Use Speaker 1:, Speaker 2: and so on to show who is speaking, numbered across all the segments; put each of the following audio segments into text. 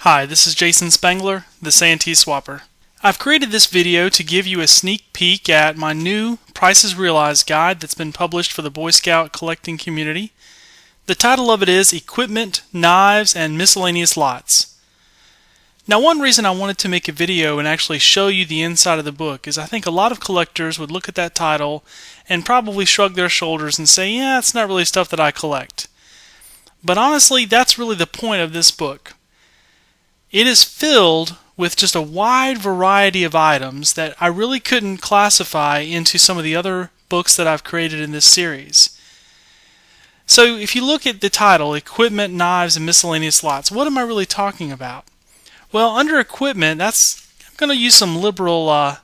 Speaker 1: Hi, this is Jason Spangler, the Santee Swapper. I've created this video to give you a sneak peek at my new Prices Realized guide that's been published for the Boy Scout collecting community. The title of it is Equipment, Knives, and Miscellaneous Lots. Now, one reason I wanted to make a video and actually show you the inside of the book is I think a lot of collectors would look at that title and probably shrug their shoulders and say, yeah, it's not really stuff that I collect. But honestly, that's really the point of this book. It is filled with just a wide variety of items that I really couldn't classify into some of the other books that I've created in this series. So if you look at the title, Equipment, Knives, and Miscellaneous Lots, what am I really talking about? Well, under equipment, I'm going to use some liberal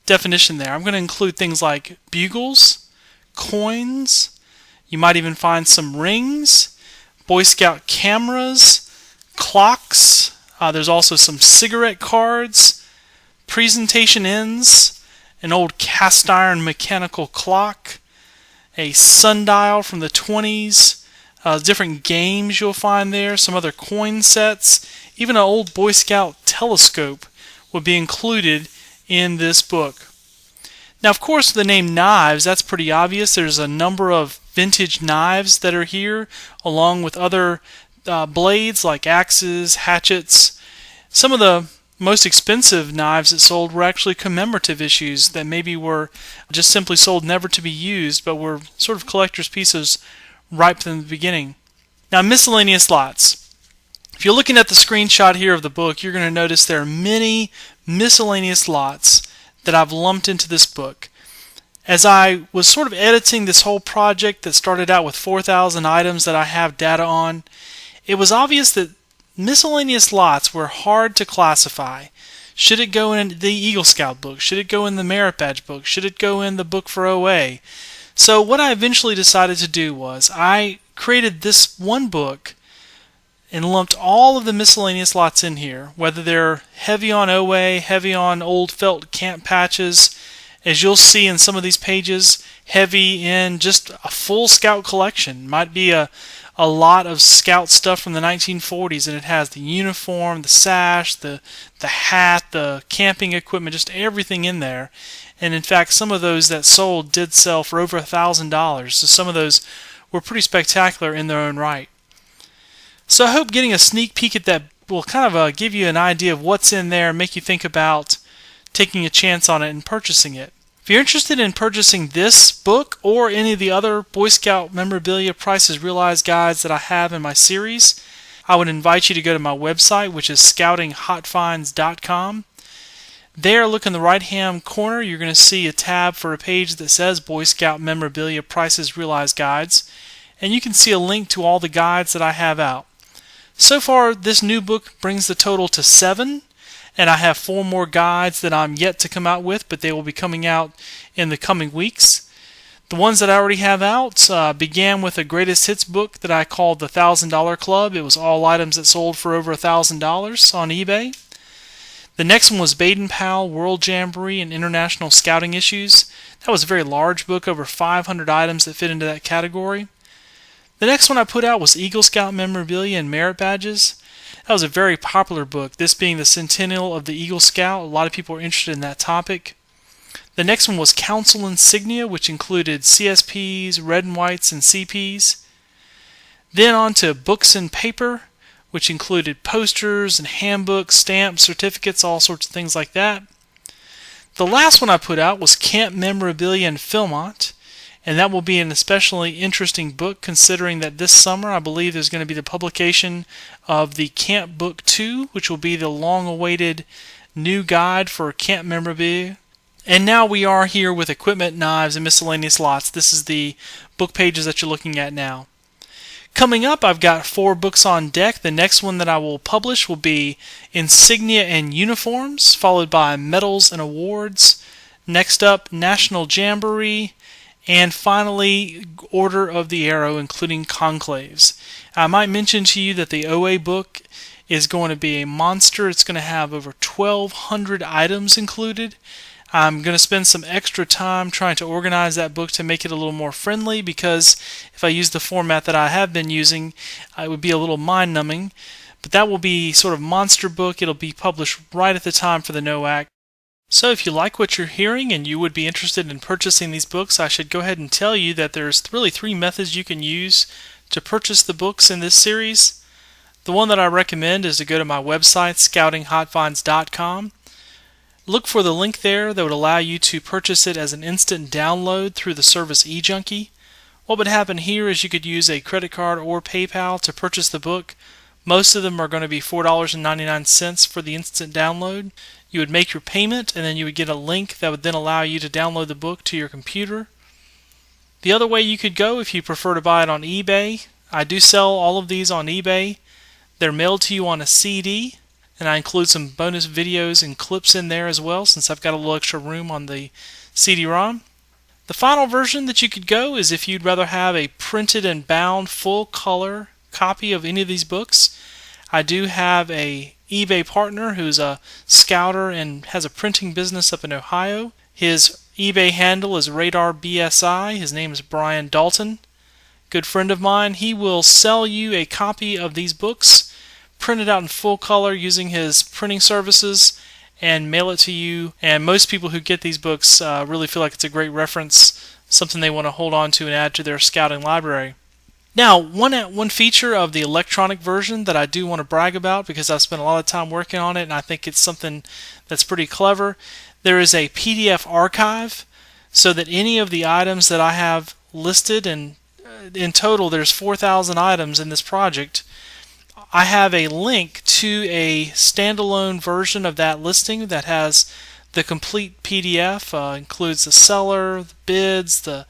Speaker 1: definition there. I'm going to include things like bugles, coins, you might even find some rings, Boy Scout cameras, clocks. There's also some cigarette cards, presentation ends, an old cast iron mechanical clock, a sundial from the 20s, different games you'll find there, some other coin sets, even an old Boy Scout telescope will be included in this book. Now, of course, the name knives, that's pretty obvious. There's a number of vintage knives that are here, along with other blades like axes, hatchets. Some of the most expensive knives that sold were actually commemorative issues that maybe were just simply sold never to be used, but were sort of collector's pieces right from the beginning. Now, miscellaneous lots. If you're looking at the screenshot here of the book, you're going to notice there are many miscellaneous lots that I've lumped into this book. As I was sort of editing this whole project that started out with 4,000 items that I have data on, it was obvious that miscellaneous lots were hard to classify. Should it go in the Eagle Scout book? Should it go in the Merit Badge book? Should it go in the book for OA? So what I eventually decided to do was I created this one book and lumped all of the miscellaneous lots in here, whether they're heavy on OA, heavy on old felt camp patches, as you'll see in some of these pages, heavy in just a full Scout collection. Might be a lot of Scout stuff from the 1940s, and it has the uniform, the sash, the hat, the camping equipment, just everything in there. And in fact, some of those that sold did sell for over $1,000, so some of those were pretty spectacular in their own right. So I hope getting a sneak peek at that will kind of give you an idea of what's in there and make you think about taking a chance on it and purchasing it. If you're interested in purchasing this book or any of the other Boy Scout Memorabilia Prices Realized guides that I have in my series, I would invite you to go to my website, which is scoutinghotfinds.com. There, look in the right-hand corner, you're going to see a tab for a page that says Boy Scout Memorabilia Prices Realized Guides, and you can see a link to all the guides that I have out. So far, this new book brings the total to 7. And I have 4 more guides that I'm yet to come out with, but they will be coming out in the coming weeks. The ones that I already have out began with a greatest hits book that I called the $1,000 Club. It was all items that sold for over $1,000 on eBay. The next one was Baden Powell, World Jamboree, and International Scouting Issues. That was a very large book, over 500 items that fit into that category. The next one I put out was Eagle Scout Memorabilia and Merit Badges. That was a very popular book, this being the centennial of the Eagle Scout. A lot of people were interested in that topic. The next one was Council Insignia, which included CSPs, red and whites, and CPs. Then on to Books and Paper, which included posters and handbooks, stamps, certificates, all sorts of things like that. The last one I put out was Camp Memorabilia and Philmont. And that will be an especially interesting book, considering that this summer I believe there's going to be the publication of the Camp Book 2, which will be the long-awaited new guide for camp memorabilia. And now we are here with Equipment, Knives, and Miscellaneous Lots. This is the book pages that you're looking at now. Coming up, I've got 4 books on deck. The next one that I will publish will be Insignia and Uniforms, followed by Medals and Awards. Next up, National Jamboree. And finally, Order of the Arrow, including conclaves. I might mention to you that the OA book is going to be a monster. It's going to have over 1,200 items included. I'm going to spend some extra time trying to organize that book to make it a little more friendly, because if I use the format that I have been using, it would be a little mind-numbing. but that will be sort of monster book. It'll be published right at the time for the NOAC. So if you like what you're hearing and you would be interested in purchasing these books, I should go ahead and tell you that there's really 3 methods you can use to purchase the books in this series. The one that I recommend is to go to my website, scoutinghotfinds.com. Look for the link there that would allow you to purchase it as an instant download through the service eJunkie. What would happen here is you could use a credit card or PayPal to purchase the book. Most of them are going to be $4.99 for the instant download. You would make your payment and then you would get a link that would then allow you to download the book to your computer. The other way you could go, if you prefer to buy it on eBay, I do sell all of these on eBay. They're mailed to you on a CD, and I include some bonus videos and clips in there as well, since I've got a little extra room on the CD-ROM. The final version that you could go is if you'd rather have a printed and bound full color copy of any of these books. I do have a eBay partner who's a scouter and has a printing business up in Ohio. His eBay handle is RadarBSI. His name is Brian Dalton. Good friend of mine. He will sell you a copy of these books printed out in full color using his printing services and mail it to you. And most people who get these books really feel like it's a great reference, something they want to hold on to and add to their scouting library. Now, one feature of the electronic version that I do want to brag about, because I've spent a lot of time working on it and I think it's something that's pretty clever, there is a PDF archive so that any of the items that I have listed, and in total there's 4,000 items in this project, I have a link to a standalone version of that listing that has the complete PDF, includes the seller, the bids, the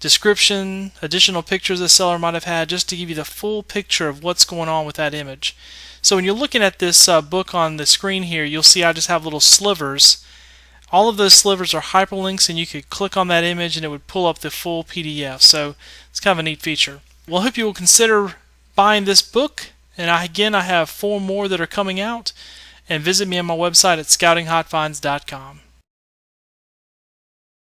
Speaker 1: description, additional pictures the seller might have had, just to give you the full picture of what's going on with that image. So when you're looking at this book on the screen here, you'll see I just have little slivers. All of those slivers are hyperlinks, and you could click on that image and it would pull up the full PDF. So it's kind of a neat feature. Well, I hope you will consider buying this book, and I have 4 more that are coming out, and visit me on my website at scoutinghotfinds.com.